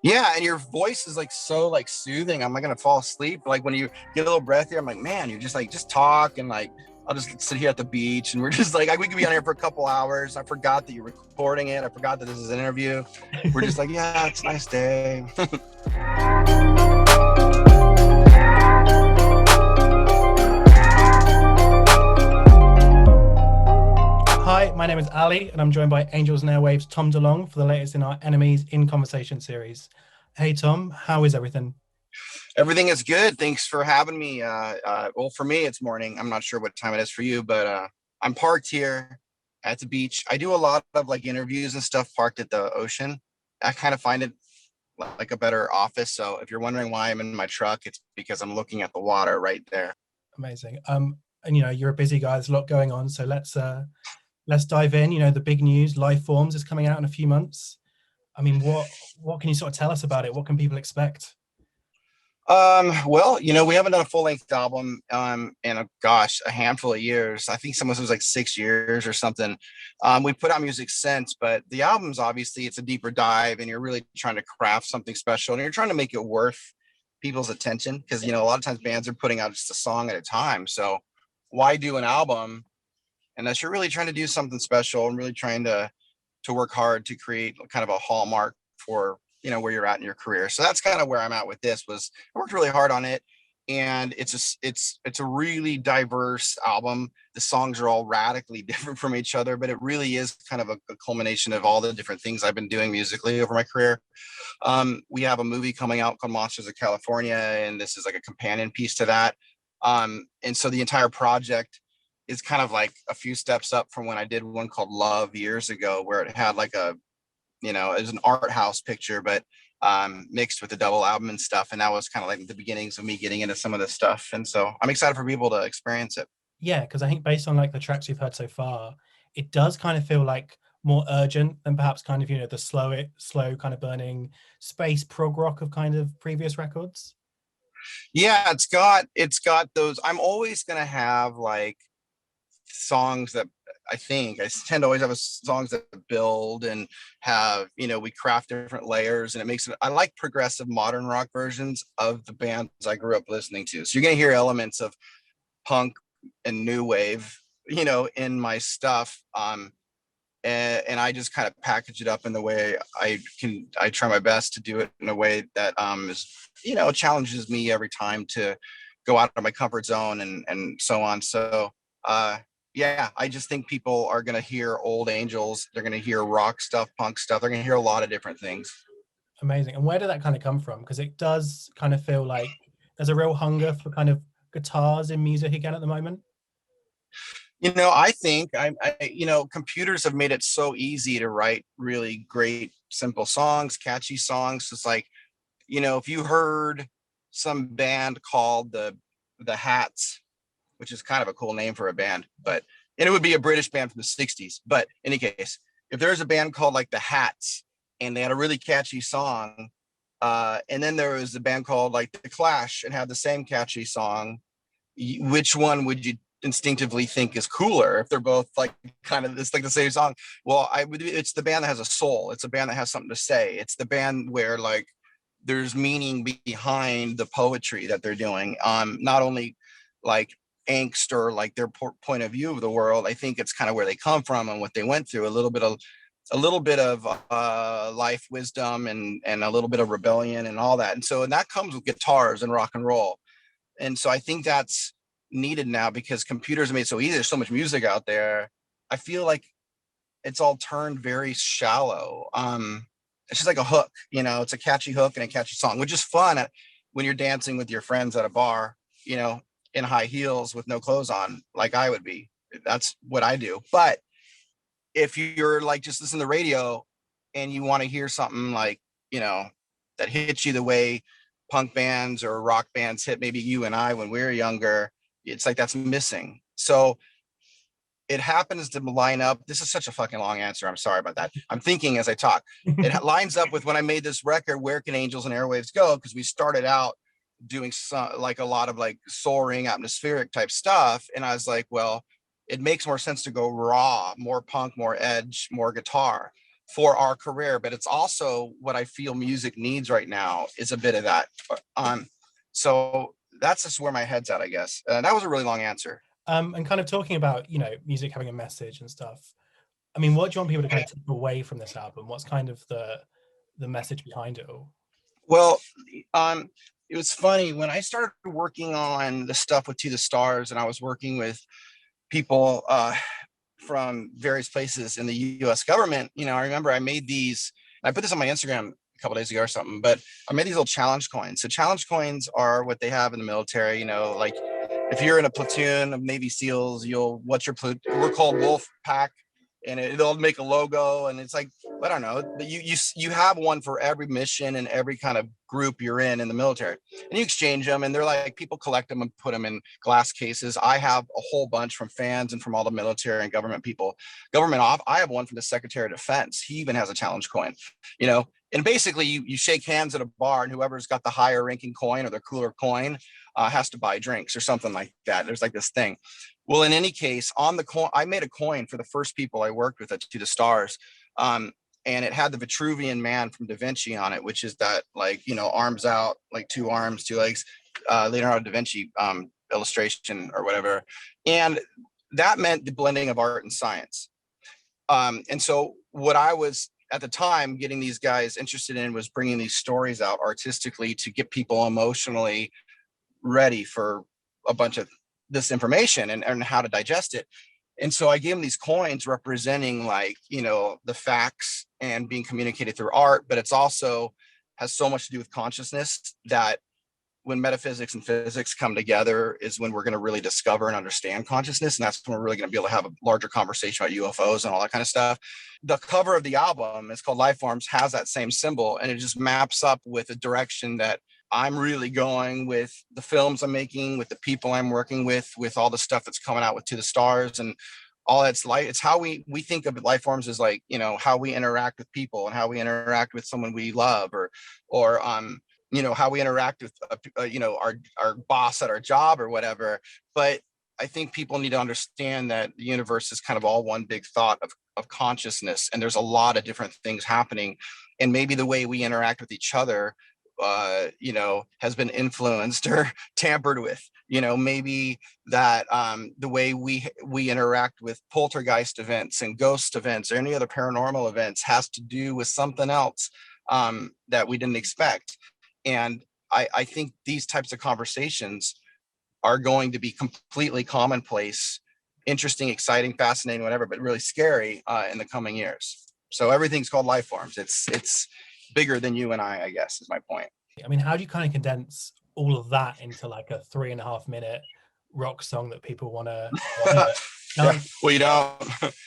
Yeah, and your voice is like so like soothing. I'm like gonna fall asleep. Like when you get a little breath here, I'm like, man, you're just like just talk and like I'll just sit here at the beach and we're just like we could be on here for a couple hours. I forgot that you're recording it. I forgot that this is an interview. We're just like, yeah, it's a nice day. Hi, my name is Ali, and I'm joined by Angels Airwaves Tom DeLonge for the latest in our NMEs In Conversation series. Hey Tom, how is everything? Everything is good. Thanks for having me. Well, for me, it's morning. I'm not sure what time it is for you, but I'm parked here at the beach. I do a lot of like interviews and stuff parked at the ocean. I kind of find it like a better office. So if you're wondering why I'm in my truck, it's because I'm looking at the water right there. Amazing. And you're a busy guy. There's a lot going on, so let's dive in. The big news: LIFEFORMS is coming out in a few months. I mean, what can you sort of tell us about it? What can people expect? Well, we haven't done a full length album in a handful of years. I think someone was like 6 years or something. We put out music since, but the album's obviously it's a deeper dive and you're really trying to craft something special and you're trying to make it worth people's attention because a lot of times bands are putting out just a song at a time. So why do an album unless you're really trying to do something special and really trying to work hard to create kind of a hallmark for where you're at in your career. So that's kind of where I'm at with this. Was I worked really hard on it, and it's a really diverse album. The songs are all radically different from each other, but it really is kind of a culmination of all the different things I've been doing musically over my career. We have a movie coming out called Monsters of California, and this is like a companion piece to that. And so the entire project is kind of like a few steps up from when I did one called Love years ago, where it had like it was an art house picture, but mixed with the double album and stuff. And that was kind of like the beginnings of me getting into some of this stuff. And so I'm excited for people to experience it. Yeah, because I think based on like the tracks we've heard so far, it does kind of feel like more urgent than perhaps kind of the slow kind of burning space prog rock of kind of previous records. Yeah, it's got those. I'm always gonna have like songs that I tend to always have songs that build and have, we craft different layers and it makes it, I like progressive modern rock versions of the bands I grew up listening to. So you're going to hear elements of punk and new wave, in my stuff. And I just kind of package it up in the way I try my best to do it in a way that is, challenges me every time to go out of my comfort zone and so on. So, yeah, I just think people are going to hear old Angels. They're going to hear rock stuff, punk stuff. They're going to hear a lot of different things. Amazing. And where did that kind of come from? Because it does kind of feel like there's a real hunger for kind of guitars in music again at the moment. I think computers have made it so easy to write really great, simple songs, catchy songs. It's like, if you heard some band called the Hats, which is kind of a cool name for a band, and it would be a British band from the 60s. But in any case, if there's a band called like the Hats and they had a really catchy song, and then there was a band called like the Clash and had the same catchy song, which one would you instinctively think is cooler if they're both like kind of it's like the same song? Well, it's the band that has a soul. It's a band that has something to say. It's the band where like there's meaning behind the poetry that they're doing. Not only like angst or like their point of view of the world. I think it's kind of where they come from and what they went through. A little bit of life wisdom and a little bit of rebellion and all that. And that comes with guitars and rock and roll. And so I think that's needed now because computers are made so easy. There's so much music out there. I feel like it's all turned very shallow. It's just like a hook, it's a catchy hook and a catchy song, which is fun when you're dancing with your friends at a bar, in high heels with no clothes on, like I would be. That's what I do. But if you're like just listening to the radio and you want to hear something like, that hits you the way punk bands or rock bands hit maybe you and I when we were younger, it's like that's missing. So it happens to line up. This is such a fucking long answer. I'm sorry about that. I'm thinking as I talk. It lines up with when I made this record, Where Can Angels and Airwaves Go? Because we started out doing some, like a lot of like soaring atmospheric type stuff. And I was like, well, it makes more sense to go raw, more punk, more edge, more guitar. for our career, but it's also what I feel music needs right now is a bit of that. So that's just where my head's at, I guess. That was a really long answer. And kind of talking about, you know, music having a message and stuff. I mean, what do you want people to kind of take away from this album? What's kind of the message behind it all? Well, it was funny when I started working on the stuff with To the Stars, and I was working with people from various places in the U.S. government. You know, I remember I made these. I put this on my Instagram a couple days ago or something, but I made these little challenge coins. So challenge coins are what they have in the military. You know, like if you're in a platoon of Navy SEAls, what's your platoon? We're called Wolf Pack, and it'll make a logo, and it's like, I don't know, but you have one for every mission and every kind of group you're in the military, and you exchange them, and they're like, people collect them and put them in glass cases. I have a whole bunch from fans and from all the military and government people. I have one from the Secretary of Defense. He even has a challenge coin, you know. And basically, you shake hands at a bar, and whoever's got the higher ranking coin or the cooler coin has to buy drinks or something like that. There's like this thing. Well, in any case, on the coin, I made a coin for the first people I worked with at To the Stars. And it had the Vitruvian Man from Da Vinci on it, which is that, like, you know, arms out, like two arms, two legs, Leonardo da Vinci illustration or whatever. And that meant the blending of art and science. And so what I was at the time getting these guys interested in was bringing these stories out artistically to get people emotionally ready for a bunch of this information and how to digest it. And so I gave them these coins representing, like, you know, the facts and being communicated through art, but it's also has so much to do with consciousness that when metaphysics and physics come together is when we're going to really discover and understand consciousness. And that's when we're really going to be able to have a larger conversation about UFOs and all that kind of stuff. The cover of the album is called LIFEFORMS, has that same symbol, and it just maps up with a direction that I'm really going with the films I'm making, with the people I'm working with all the stuff that's coming out with To the Stars and all that's like. It's how we think of LIFEFORMS as, like, you know, how we interact with people and how we interact with someone we love, or you know, how we interact with you know, our boss at our job or whatever. But I think people need to understand that the universe is kind of all one big thought of consciousness, and there's a lot of different things happening, and maybe the way we interact with each other you know, has been influenced or tampered with. You know, maybe that the way we interact with poltergeist events and ghost events or any other paranormal events has to do with something else that we didn't expect. And I think these types of conversations are going to be completely commonplace, interesting, exciting, fascinating, whatever, but really scary in the coming years. So everything's called LIFEFORMS. It's bigger than you and I guess, is my point. I mean, how do you kind of condense all of that into like a 3.5 minute rock song that people want to hear? Yeah. Well, you know,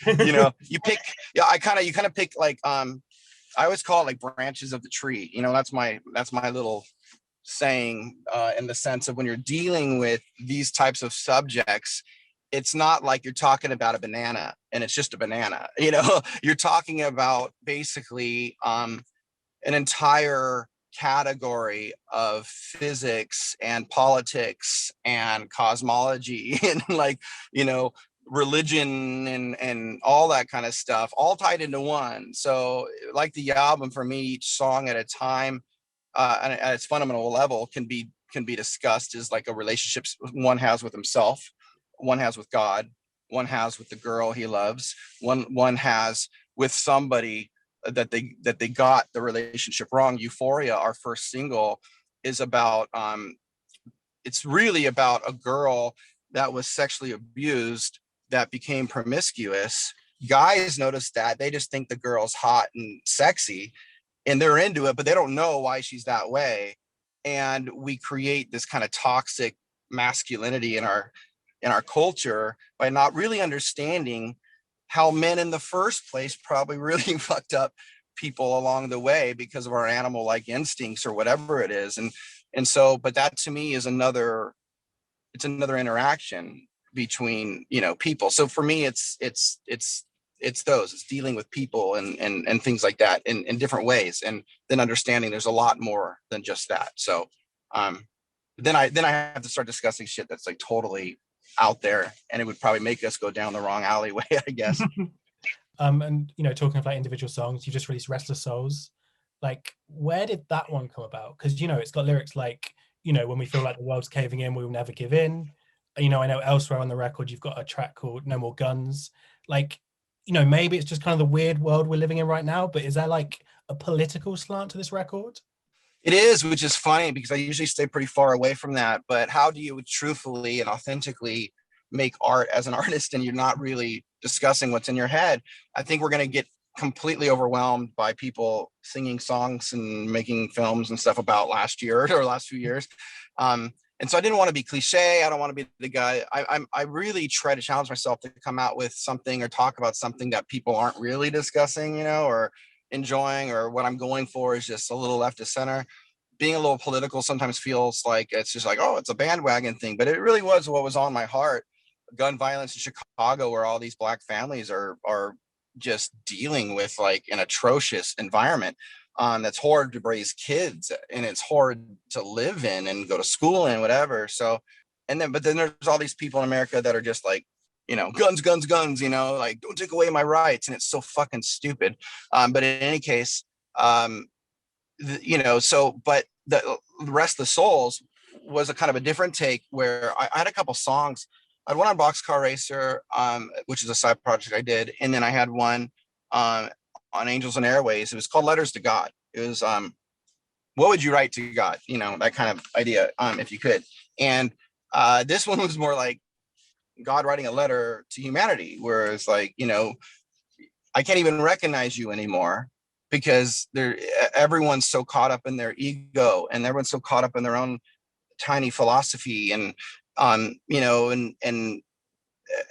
you know, you kind of pick, like, I always call it like branches of the tree. You know, that's my little saying in the sense of when you're dealing with these types of subjects, it's not like you're talking about a banana and it's just a banana. You know, you're talking about basically an entire category of physics and politics and cosmology and, like, you know, religion and all that kind of stuff all tied into one. So like the album, for me, each song at a time and at its fundamental level can be discussed as like a relationship one has with himself, one has with God, one has with the girl he loves, one has with somebody that they got the relationship wrong. Euphoria, our first single, is about it's really about a girl that was sexually abused, that became promiscuous. Guys notice that, they just think the girl's hot and sexy and they're into it, but they don't know why she's that way. And we create this kind of toxic masculinity in our culture by not really understanding how men in the first place probably really fucked up people along the way because of our animal like instincts or whatever it is. And so, but that to me is another interaction between, you know, people. So for me, it's dealing with people and things like that in different ways, and then understanding there's a lot more than just that. So then I have to start discussing shit that's like totally out there, and it would probably make us go down the wrong alleyway, I guess. And talking of like individual songs, you just released Restless Souls. Like, where did that one come about? Because it's got lyrics like, when we feel like the world's caving in, we will never give in. I know elsewhere on the record you've got a track called No More Guns. Like, maybe it's just kind of the weird world we're living in right now, but is there like a political slant to this record? It is, which is funny because I usually stay pretty far away from that. But how do you truthfully and authentically make art as an artist and you're not really discussing what's in your head? I think we're going to get completely overwhelmed by people singing songs and making films and stuff about last year or last few years. And so I didn't want to be cliche. I don't want to be the guy. I really try to challenge myself to come out with something or talk about something that people aren't really discussing, or enjoying, or what I'm going for is just a little left of center. Being a little political sometimes feels like it's just like, oh, it's a bandwagon thing, but it really was what was on my heart. Gun violence in Chicago, where all these Black families are just dealing with like an atrocious environment. That's hard to raise kids and it's hard to live in and go to school and whatever. So, but then there's all these people in America that are just like, guns, guns, guns, like don't take away my rights. And it's so fucking stupid. But in any case, but the Rest of the Souls was a kind of a different take where I had a couple songs. I had one on Boxcar Racer, which is a side project I did. And then I had one on Angels and Airwaves. It was called Letters to God. It was, what would you write to God? That kind of idea, if you could. And this one was more like God writing a letter to humanity, where it's like, I can't even recognize you anymore because everyone's so caught up in their ego and everyone's so caught up in their own tiny philosophy and and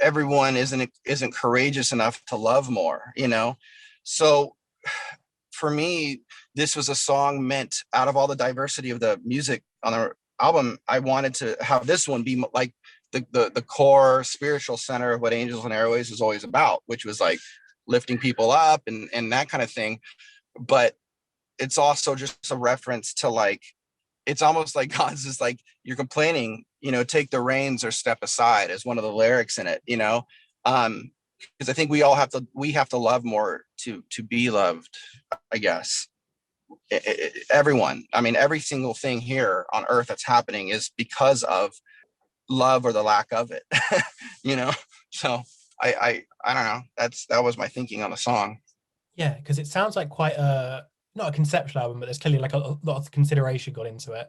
everyone isn't courageous enough to love more. So for me, this was a song meant out of all the diversity of the music on the album. I wanted to have this one be like the core spiritual center of what Angels and Airwaves was always about, which was like lifting people up and that kind of thing. But it's also just a reference to like, it's almost like God's just like, you're complaining, take the reins or step aside, as one of the lyrics in it, because I think we have to love more to be loved, I guess. Everyone, I mean, every single thing here on earth that's happening is because of love or the lack of it. So I don't know, that was my thinking on the song. Yeah, because it sounds like quite not a conceptual album, but there's clearly like a lot of consideration got into it.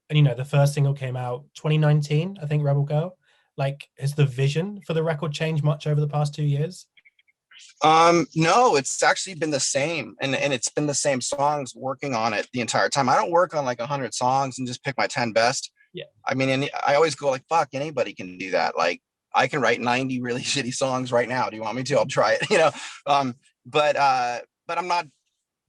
And the first single came out 2019, I think, Rebel Girl. Like, has the vision for the record changed much over the past 2 years? No, it's actually been the same, and it's been the same songs working on it the entire time. I don't work on like 100 songs and just pick my 10 best. Yeah. I mean, and I always go like, fuck, anybody can do that. Like, I can write 90 really shitty songs right now. Do you want me to? I'll try it. But I'm not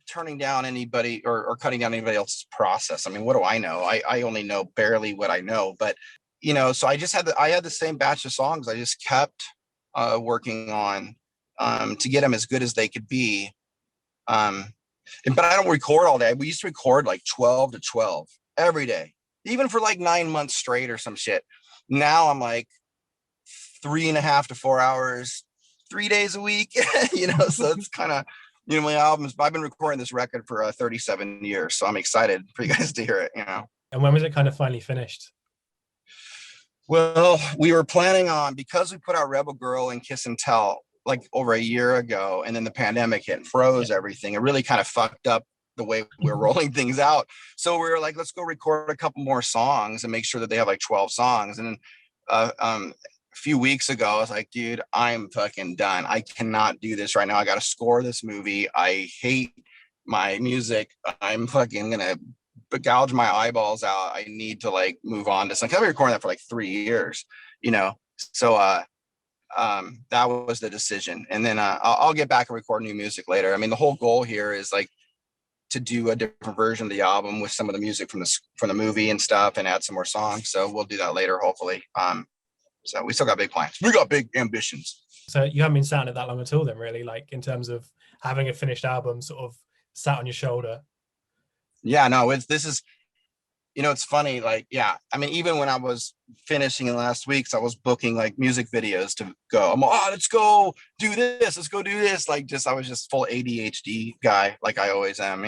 turning down anybody or cutting down anybody else's process. I mean, what do I know? I only know barely what I know. But so I had the same batch of songs. I just kept working on to get them as good as they could be. But I don't record all day. We used to record like 12 to 12 every day, even for like 9 months straight or some shit. Now I'm like 3.5 to 4 hours, 3 days a week, so it's kind of, my albums, I've been recording this record for 37 years. So I'm excited for you guys to hear it, And when was it kind of finally finished? Well, we were planning on, because we put out Rebel Girl and Kiss and Tell like over a year ago, and then the pandemic hit and froze everything. It really kind of fucked up the way we were rolling things out. So we were like, let's go record a couple more songs and make sure that they have like 12 songs. And then a few weeks ago, I was like, dude, I'm fucking done. I cannot do this right now. I got to score this movie. I hate my music. I'm fucking gonna gouge my eyeballs out. I need to like move on to something. I've been recording that for like 3 years, so that was the decision. And then I'll get back and record new music later. I mean, the whole goal here is like to do a different version of the album with some of the music from the movie and stuff, and add some more songs. So we'll do that later, hopefully. So we still got big plans. We got big ambitions. So you haven't been sat on it that long at all then, really, like in terms of having a finished album sort of sat on your shoulder? Yeah, no, this is it's funny, like, yeah, I mean, even when I was finishing in last week's, I was booking like music videos to go. I'm like, oh, let's go do this, let's go do this. Like, just I was just full ADHD guy, like I always am,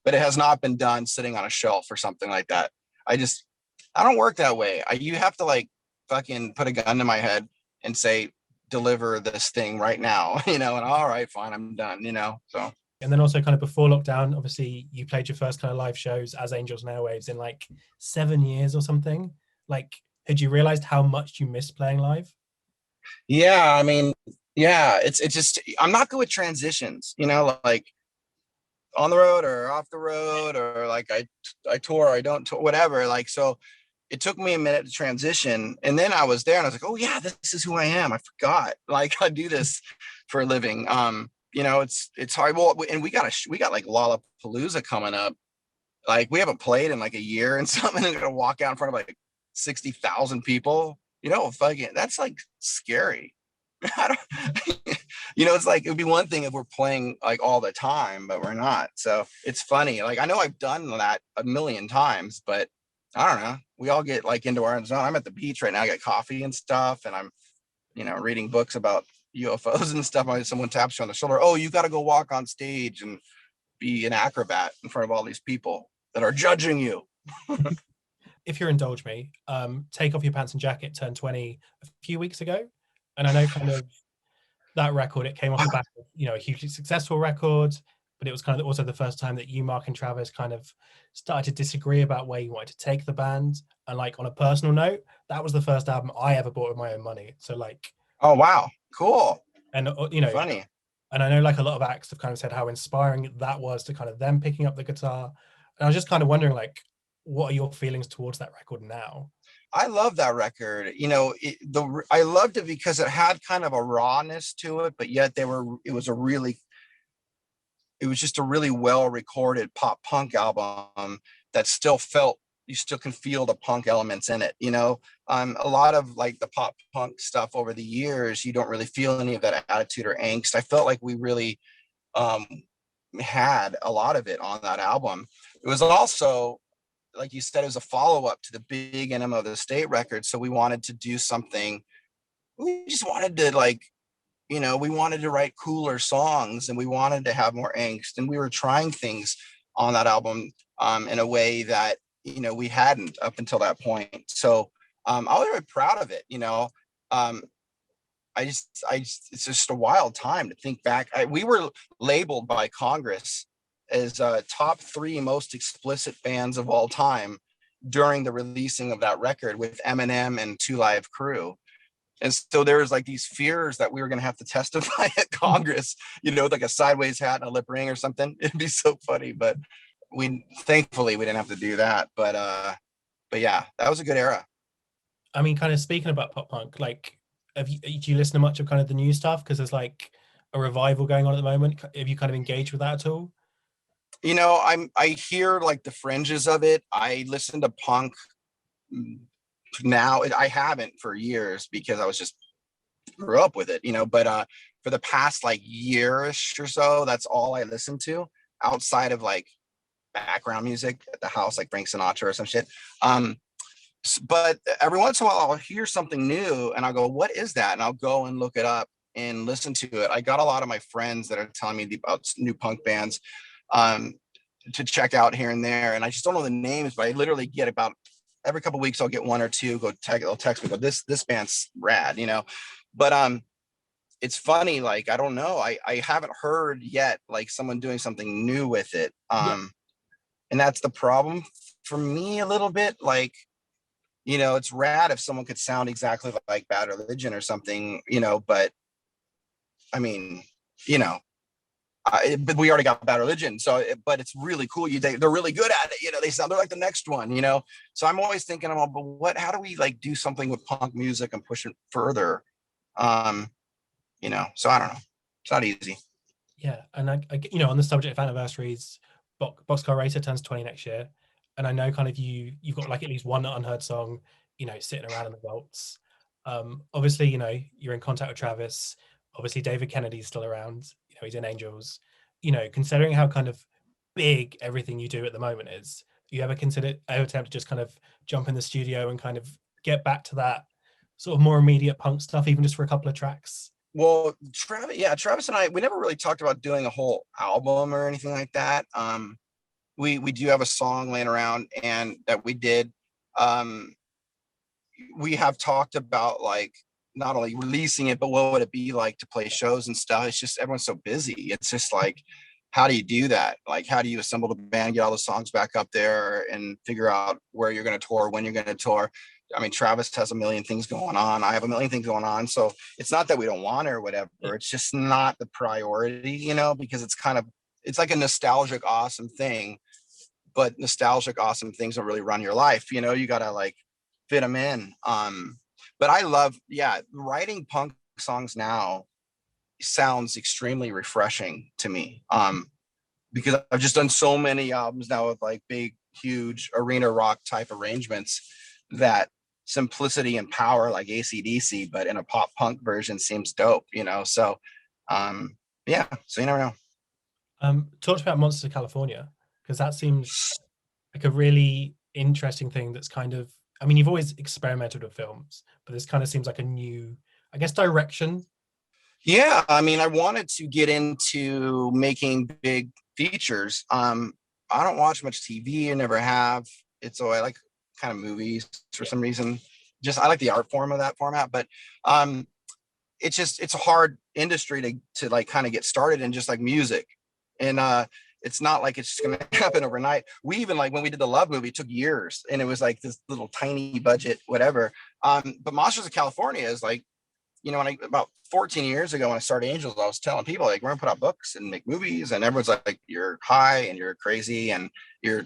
but it has not been done sitting on a shelf or something like that. I don't work that way. You have to like fucking put a gun to my head and say, deliver this thing right now, and all right, fine, I'm done, so. And then also kind of before lockdown, obviously you played your first kind of live shows as Angels and Airwaves in like 7 years or something. Like, had you realized how much you missed playing live? Yeah, I mean, yeah, it's just I'm not good with transitions, like on the road or off the road, or like I tour, or I don't tour, whatever. Like, so it took me a minute to transition, and then I was there and I was like, oh yeah, this is who I am. I forgot. Like, I do this for a living. It's hard. Well, and we got like Lollapalooza coming up. Like, we haven't played in like a year and something, and gonna walk out in front of like 60,000 people. Fucking, that's like scary. I don't, it's like, it would be one thing if we're playing like all the time, but we're not. So it's funny. Like, I know I've done that a million times, but I don't know. We all get like into our own zone. I'm at the beach right now. I got coffee and stuff, and I'm, reading books about UFOs and stuff. Someone taps you on the shoulder. Oh, you got to go walk on stage and be an acrobat in front of all these people that are judging you. If you'll indulge me, Take Off Your Pants and Jacket turned 20 a few weeks ago. And I know kind of that record, it came off the back of, a hugely successful record, but it was kind of also the first time that you, Mark, and Travis kind of started to disagree about where you wanted to take the band. And like, on a personal note, that was the first album I ever bought with my own money. So like, Oh, wow. Cool. and Funny. and I know like a lot of acts have kind of said how inspiring that was to kind of them picking up the guitar. And I was just kind of wondering, like, what are your feelings towards that record now? I love that record. I loved it because it had kind of a rawness to it, but yet it was just a really well recorded pop punk album that still felt, you still can feel the punk elements in it. A lot of like the pop punk stuff over the years, you don't really feel any of that attitude or angst. I felt like we really um, had a lot of it on that album. It was also, like you said, it was a follow-up to the big Enema of the State record. So we wanted to do something. We just wanted to like, we wanted to write cooler songs, and we wanted to have more angst. And we were trying things on that album in a way that, we hadn't up until that point. So I was very proud of it. Um, it's just a wild time to think back. We were labeled by Congress as top 3 most explicit bands of all time during the releasing of that record, with Eminem and Two Live Crew. And so there was like these fears that we were going to have to testify at Congress, like a sideways hat and a lip ring or something. It'd be so funny, but thankfully we didn't have to do that. But yeah, that was a good era. I mean, kind of speaking about pop punk, like, do you listen to much of kind of the new stuff? Because there's like a revival going on at the moment. Have you kind of engaged with that at all? I hear like the fringes of it. I listen to punk now. I haven't for years because I was just grew up with it, but for the past like yearish or so, that's all I listen to outside of like background music at the house, like Frank Sinatra or some shit. But every once in a while I'll hear something new and I'll go, what is that? And I'll go and look it up and listen to it. I got a lot of my friends that are telling me about new punk bands to check out here and there, and I just don't know the names, but I literally get about every couple of weeks I'll get one or two. They'll text me, go, this band's rad, But it's funny, like, I don't know, I haven't heard yet like someone doing something new with it. Yeah. And that's the problem for me a little bit. Like, it's rad if someone could sound exactly like Bad Religion or something, but I mean, you know, but we already got Bad Religion. So, but it's really cool. They're really good at it. They're like the next one, So I'm always thinking about, but how do we like do something with punk music and push it further? So I don't know. It's not easy. Yeah. And on the subject of anniversaries, Boxcar Racer turns 20 next year. And I know kind of you've got like at least one unheard song, sitting around in the vaults. Obviously, you're in contact with Travis. Obviously, David Kennedy's still around. He's in Angels. Considering how kind of big everything you do at the moment is, You ever attempt to just kind of jump in the studio and kind of get back to that sort of more immediate punk stuff, even just for a couple of tracks? Well, Travis and I, we never really talked about doing a whole album or anything like that. We do have a song laying around and that we did. Um, we have talked about like not only releasing it, but what would it be like to play shows and stuff. It's just everyone's so busy. It's just like, how do you do that? Like, how do you assemble the band, get all the songs back up there, and figure out where you're going to tour, when you're going to tour? I mean, Travis has a million things going on. I have a million things going on. So it's not that we don't want it or whatever. It's just not the priority, you know, because it's like a nostalgic, awesome thing, but nostalgic, awesome things don't really run your life. You know, you got to like fit them in. But I love, writing punk songs now sounds extremely refreshing to me. Because I've just done so many albums now with like big, huge arena rock type arrangements that simplicity and power like AC/DC, but in a pop punk version seems dope, you know? So, so you never know. Talked about Monsters of California, because that seems like a really interesting thing that's kind of, I mean, you've always experimented with films, but this kind of seems like a new, I guess, direction. Yeah, I mean, I wanted to get into making big features. I don't watch much TV, I never have. So I like kind of movies for some reason. Just I like the art form of that format, but um, it's a hard industry to like kind of get started in, just like music. And it's not like it's just gonna happen overnight. We even like when we did the Love movie, it took years and it was like this little tiny budget, whatever. But Monsters of California is like, you know, about 14 years ago when I started Angels, I was telling people like we're gonna put out books and make movies, and everyone's like, you're high and you're crazy and you're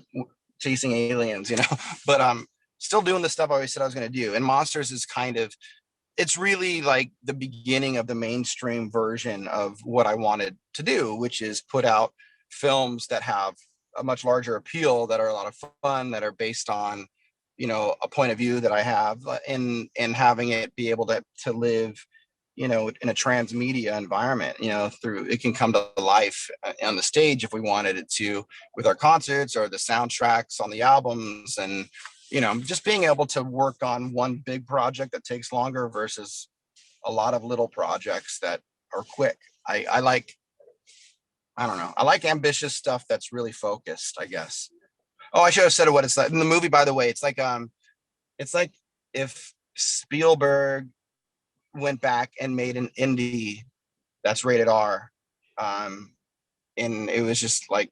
chasing aliens, you know. But still doing the stuff I always said I was gonna do. And Monsters is kind of, it's really like the beginning of the mainstream version of what I wanted to do, which is put out films that have a much larger appeal, that are a lot of fun, that are based on, you know, a point of view that I have, and having it be able to live, you know, in a transmedia environment, you know, through it can come to life on the stage if we wanted it to, with our concerts or the soundtracks on the albums. And you know, just being able to work on one big project that takes longer versus a lot of little projects that are quick. I like, I don't know, I like ambitious stuff that's really focused, I guess. Oh, I should have said what it's like in the movie, by the way. It's like if Spielberg went back and made an indie that's rated R. Um, and it was just like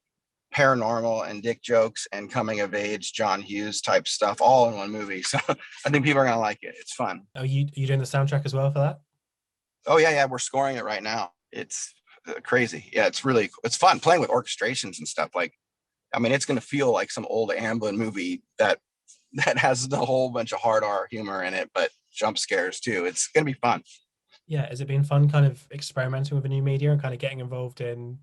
paranormal and dick jokes and coming of age John Hughes type stuff all in one movie. So I think people are gonna like it. It's fun. Are you doing the soundtrack as well for that? Oh yeah, we're scoring it right now. It's crazy. Yeah, it's fun playing with orchestrations and stuff. Like, I mean, it's gonna feel like some old Amblin movie that has a whole bunch of hard R humor in it, but jump scares too. It's gonna be fun. Yeah, has it been fun kind of experimenting with a new media and kind of getting involved in,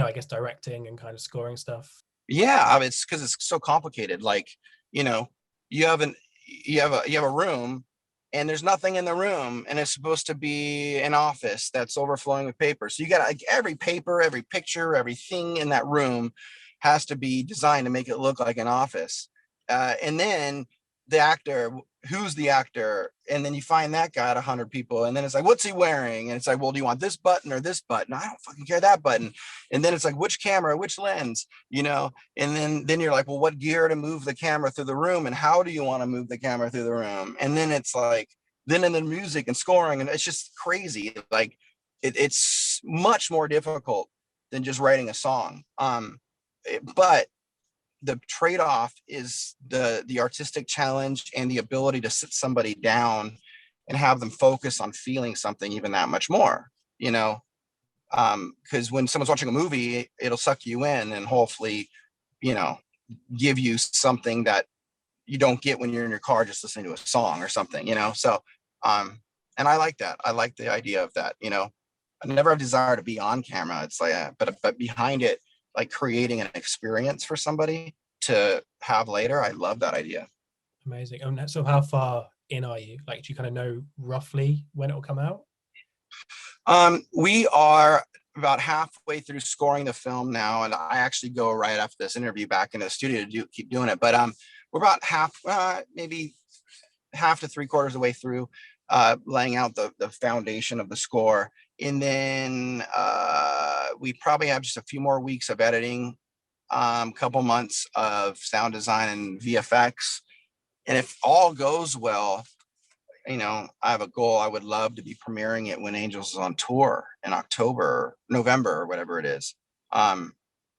I guess, directing and kind of scoring stuff? Yeah, I mean, it's because it's so complicated. Like, you know, you have an you have a room and there's nothing in the room, and it's supposed to be an office that's overflowing with paper. So you got like every paper, every picture, everything in that room has to be designed to make it look like an office. And then the actor, who's the actor, and then you find that guy at 100 people, and then it's like, what's he wearing? And it's like, well, do you want this button or this button? I don't fucking care, that button. And then it's like, which camera, which lens, you know? And then you're like, well, what gear to move the camera through the room, and how do you want to move the camera through the room? And then it's like, then in the music and scoring, and it's just crazy. Like it's much more difficult than just writing a song. But the trade-off is the artistic challenge and the ability to sit somebody down and have them focus on feeling something even that much more, you know. Because when someone's watching a movie, it'll suck you in and hopefully, you know, give you something that you don't get when you're in your car just listening to a song or something, you know. So and I like that. I like the idea of that, you know. I never have desire to be on camera. It's like but behind it, like creating an experience for somebody to have later. I love that idea. Amazing. So how far in are you? Like, do you kind of know roughly when it will come out? We are about halfway through scoring the film now, and I actually go right after this interview back into the studio to keep doing it. But we're about half, maybe half to three quarters of the way through, laying out the foundation of the score, and then we probably have just a few more weeks of editing, couple months of sound design and VFX, and if all goes well, I have a goal. I would love to be premiering it when Angels is on tour in October, November, or whatever it is. Um,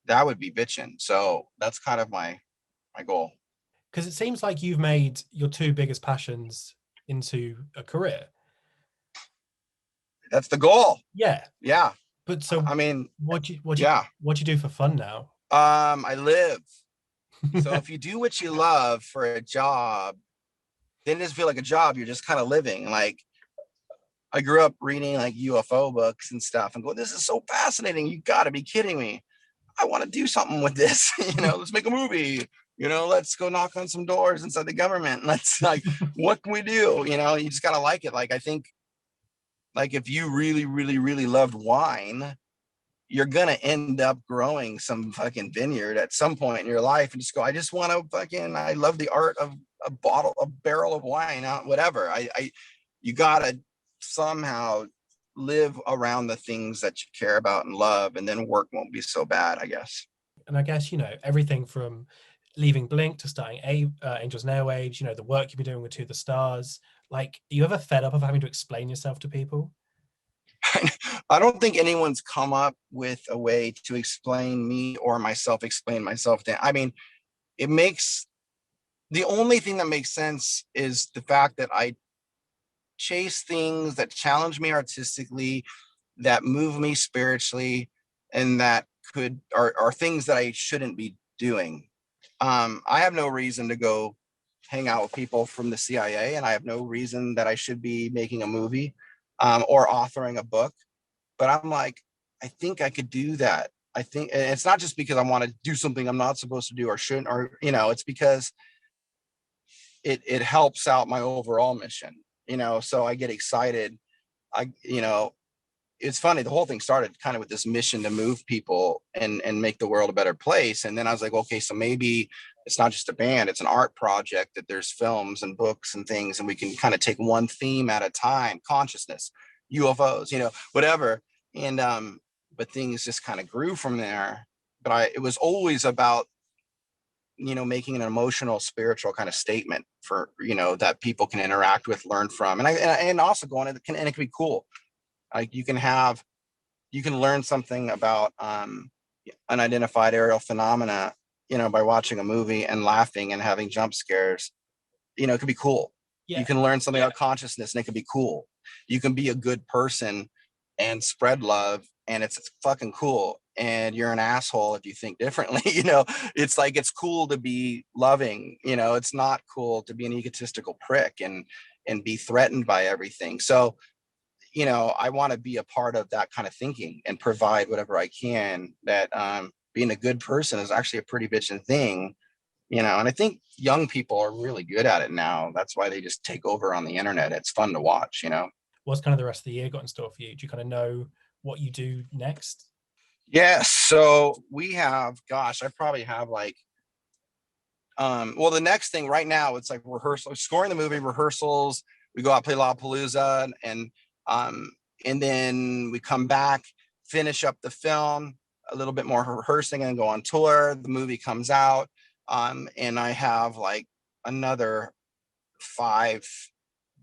that would be bitching. So that's kind of my goal. Because it seems like you've made your two biggest passions into a career. That's the goal. Yeah. Yeah. But so I mean, yeah. what do you do for fun now? I live. So if you do what you love for a job, then it doesn't feel like a job. You're just kind of living. Like, I grew up reading like UFO books and stuff and go, this is so fascinating. You got to be kidding me. I want to do something with this. Let's make a movie. Let's go knock on some doors inside the government. Let's like, what can we do? You just got to like it. Like, I think like if you really, really, really loved wine, you're going to end up growing some fucking vineyard at some point in your life and just go, I just want to I love the art of a barrel of wine, whatever. You got to somehow live around the things that you care about and love, and then work won't be so bad, I guess. And I guess, everything from leaving Blink to starting Angels Airwaves, the work you've been doing with To the Stars. Like, are you ever fed up of having to explain yourself to people? I don't think anyone's come up with a way to explain me or explain myself to. I mean, the only thing that makes sense is the fact that I chase things that challenge me artistically, that move me spiritually, and that are things that I shouldn't be doing. I have no reason to go hang out with people from the CIA, and I have no reason that I should be making a movie, or authoring a book. But I'm like, I think I could do that. I think it's not just because I want to do something I'm not supposed to do or shouldn't, or it's because it helps out my overall mission. So I get excited. I it's funny, the whole thing started kind of with this mission to move people and make the world a better place, and then I was like, okay, so maybe it's not just a band, it's an art project, that there's films and books and things, and we can kind of take one theme at a time: consciousness, UFOs, whatever. And but things just kind of grew from there. But it was always about making an emotional, spiritual kind of statement for that people can interact with, learn from, and also go on, and it can be cool. Like, you can learn something about unidentified aerial phenomena, by watching a movie and laughing and having jump scares. It could be cool. You Yeah. can learn something about consciousness, and it could be cool. You can be a good person and spread love, and it's fucking cool. And you're an asshole if you think differently. It's like, it's cool to be loving. It's not cool to be an egotistical prick and be threatened by everything. So I want to be a part of that kind of thinking and provide whatever I can. That being a good person is actually a pretty bitchin' thing, and I think young people are really good at it now. That's why they just take over on the internet. It's fun to watch. What's kind of the rest of the year got in store for you? Do you kind of know what you do next? Yeah, so we have, gosh, I probably have like, well, the next thing right now, it's like rehearsal, scoring the movie, rehearsals. We go out, play Lollapalooza, um, and then we come back, finish up the film, a little bit more rehearsing, and go on tour. The movie comes out, and I have like another 5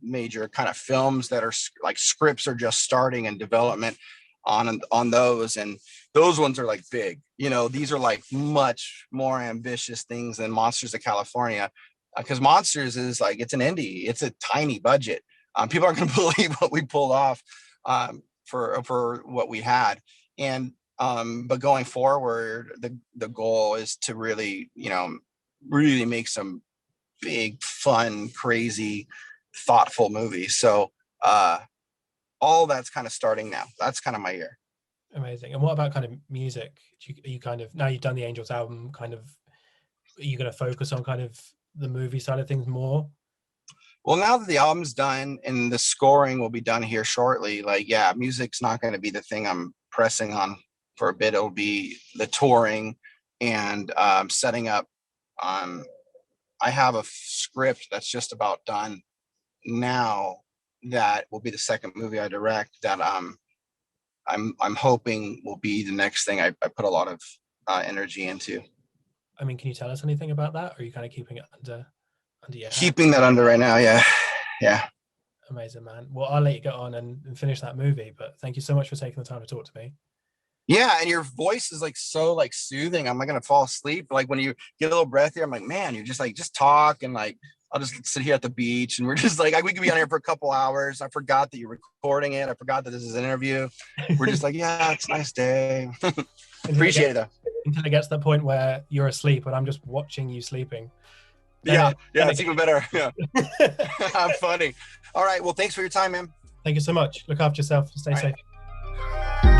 major kind of films that are like, scripts are just starting in development on those, and those ones are like big. These are like much more ambitious things than Monsters of California, because Monsters is like, it's an indie, it's a tiny budget. People aren't going to believe what we pulled off, for what we had. And but going forward, the goal is to really really make some big, fun, crazy, thoughtful movies. So all that's kind of starting now. That's kind of my year. Amazing. And what about kind of music? Are you kind of, now you've done the Angels album, kind of, are you going to focus on kind of the movie side of things more? Well, now that the album's done and the scoring will be done here shortly, like, yeah, music's not going to be the thing I'm pressing on for a bit, it'll be the touring and setting up. I have a script that's just about done now that will be the second movie I direct that I'm hoping will be the next thing I put a lot of energy into. I mean, can you tell us anything about that, or are you kind of keeping it under your hat? Keeping that under right now, yeah. Amazing, man. Well, I'll let you get on and finish that movie, but thank you so much for taking the time to talk to me. Yeah, and your voice is like so like soothing. I'm not gonna fall asleep. Like when you get a little breath here, I'm like, man, you're just like just talk and like I'll just sit here at the beach and we're just like we could be on here for a couple hours. I forgot that you're recording it. I forgot that this is an interview. We're just like, yeah, it's a nice day. Appreciate it though. Until it gets to the point where you're asleep and I'm just watching you sleeping. Yeah, it's even better. Yeah. I'm funny. All right. Well, thanks for your time, man. Thank you so much. Look after yourself. Stay safe. Right.